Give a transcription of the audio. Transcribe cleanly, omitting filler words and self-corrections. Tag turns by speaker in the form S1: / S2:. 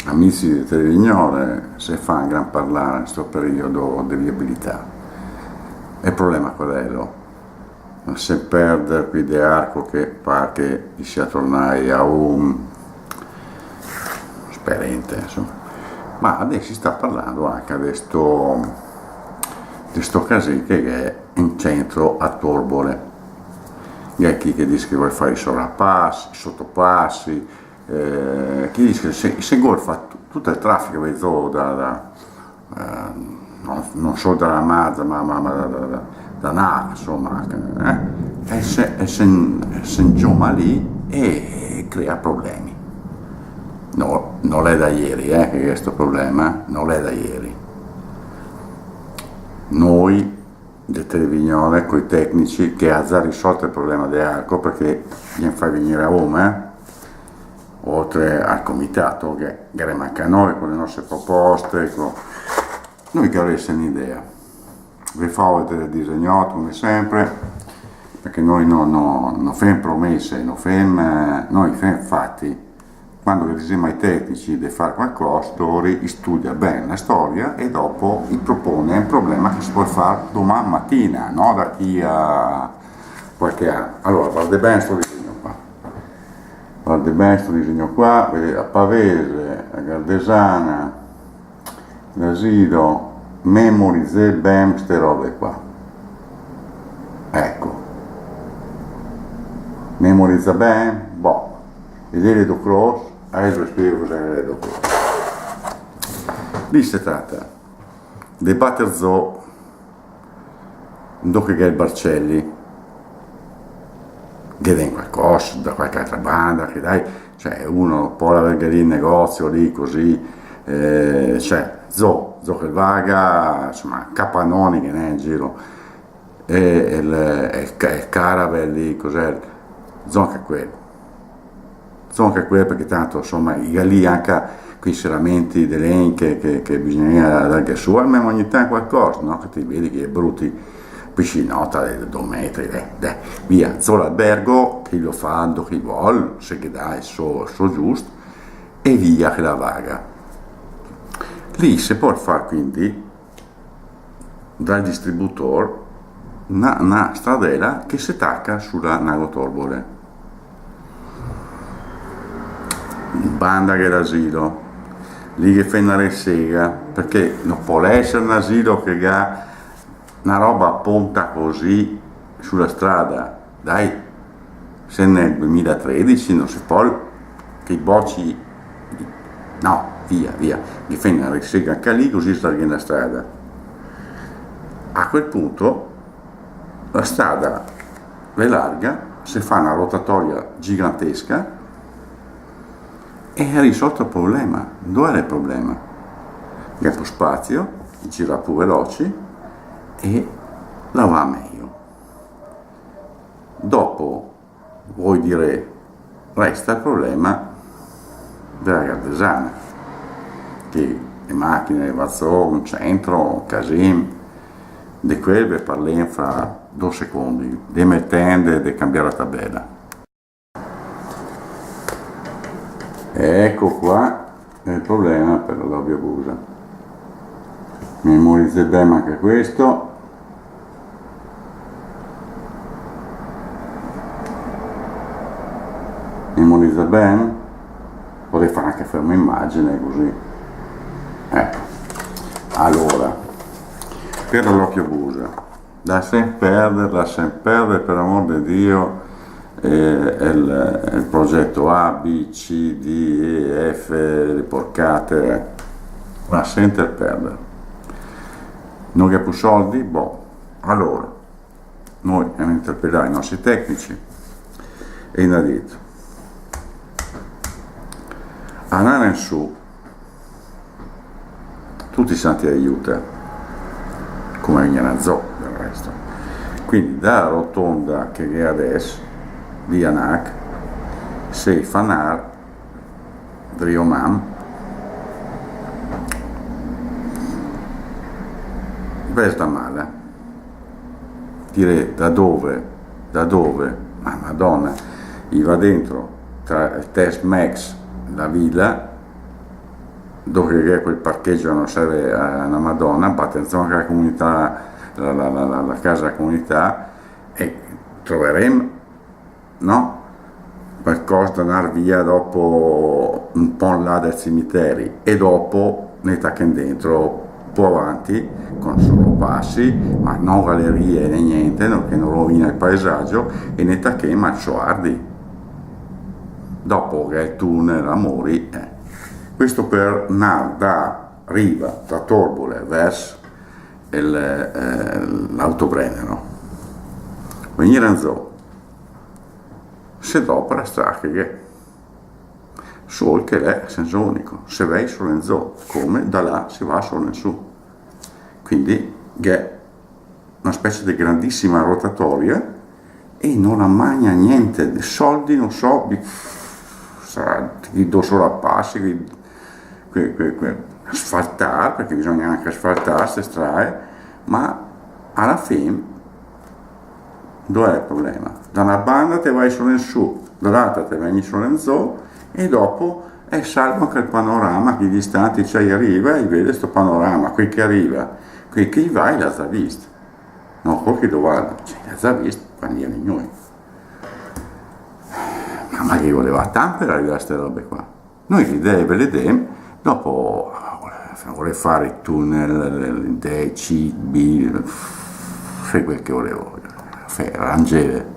S1: amici di Televignole, se fa un gran parlare in questo periodo di viabilità. E il problema qual è? Se perde qui di arco che pare che sia tornare a un sperente, insomma. Ma adesso si sta parlando anche di questo casino che è in centro a Torbole. C'è chi che dice che vuole fare i sovrappassi, i sottopassi, chi dice che se vuole fare tutto il traffico non solo dalla Mazda ma da Nava, insomma, e se ingioma lì e crea problemi. No, non è da ieri che questo problema non è da ieri. Noi di Televignole con i tecnici che ha già risolto il problema di arco, perché gli fa venire a Roma, oltre al comitato che manca a noi con le nostre proposte, noi che avesse un'idea vi fa vedere disegnato come sempre, perché noi non facciamo promesse, noi facciamo fatti. Quando diciamo ai tecnici di fare qualcosa, loro studia bene la storia e dopo gli propone un problema che si può fare domani mattina, no? Da qui a qualche anno. Allora, guarda bene questo disegno qua. Guarda bene questo disegno qua, vedete, a Pavese, a Gardesana, l'asilo, memorizze bene queste robe qua. Ecco. Memorizza bene, boh. Vedete do cross, adesso vi spiego cosa è l'Edo Cross. Lì si tratta di battere dopo che è il Barcelli, che dà qualcosa da qualche altra banda, che dai, cioè uno può avere il negozio lì così, cioè che vaga, insomma, Capanoni che ne è in giro, e il Caravel lì, cos'è? Che è quello. Anche quello, perché tanto insomma lì anche quei serramenti dell'Enche che bisogna dare su, almeno ogni tanto qualcosa, no? Che ti vedi che è brutti piscinota di 2 metri, via, solo albergo che lo fa, chi vuole, se che dà il suo giusto, e via che la vaga. Lì si può fare quindi dal distributore una stradella che si attacca sulla Nago Torbole. Banda che è l'asilo, lì che fa una resega, perché non può essere un asilo che ha una roba a ponta così sulla strada, dai, se nel 2013 non si può che i bocci, no, via, che fa una resega anche lì così sta la strada. A quel punto la strada è larga, si fa una rotatoria gigantesca e ha risolto il problema. Dove è il problema? Che ha più spazio, gira più veloci e la va meglio. Dopo, vuoi dire, resta il problema della Gardesana, che le macchine, un centro, un casino, di quelle parliamo fra 2 secondi, di mettende e di cambiare la tabella. Ecco qua è il problema per la doppia busa. Memorizze bene anche questo. Memorizza bene. Potrei fare anche ferma immagine così. Ecco. Allora, per l'occhio busa, lasciamo perdere per amor di Dio. Il progetto A, B, C, D, E, F, le porcate, ma senza perdere. Non che più soldi? Boh. Allora, noi abbiamo interpellato i nostri tecnici e hanno detto, andare in su, tutti santi aiuta, come viene a zoo del resto. Quindi dalla rotonda che è adesso, di Anac, sei fanar, Driomam, questa mala, dire da dove, ma madonna, gli va dentro tra il test max, la villa dove che quel parcheggio non serve a una Madonna, battenzione che la comunità, la casa della comunità, e troveremo, no? Qualcosa da andare via dopo un po' là dai cimiteri e dopo ne taccano dentro un po' avanti con solo passi, ma non gallerie né niente, no, che non rovina il paesaggio, e ne taccano a Cioardi dopo che il tunnel a Mori. Questo per andare da Riva, da Torbole verso l'autobrennero, venire in zoo, se dopo la strada che solo che è senso unico, se vai solo in zoo, come da là si va solo in su, quindi è una specie di grandissima rotatoria e non ammagna niente, soldi non so, ti do solo a passi, asfaltare, perché bisogna anche asfaltare queste strade, ma alla fine dov'è il problema? Da una banda te vai solo in su, dall'altra te vai solo in zoo, e dopo è salvo anche il panorama, che distanti c'è arriva e vede questo panorama, qui che arriva, qui che vai l'ha già visto, non quello che doveva, l'ha già visto, quando viene noi. Ma che voleva tanto per arrivare a queste robe qua. Noi l'idea ve le dem, dopo vorrei fare il tunnel, l'idea C, B, fai quel che volevo, rangere.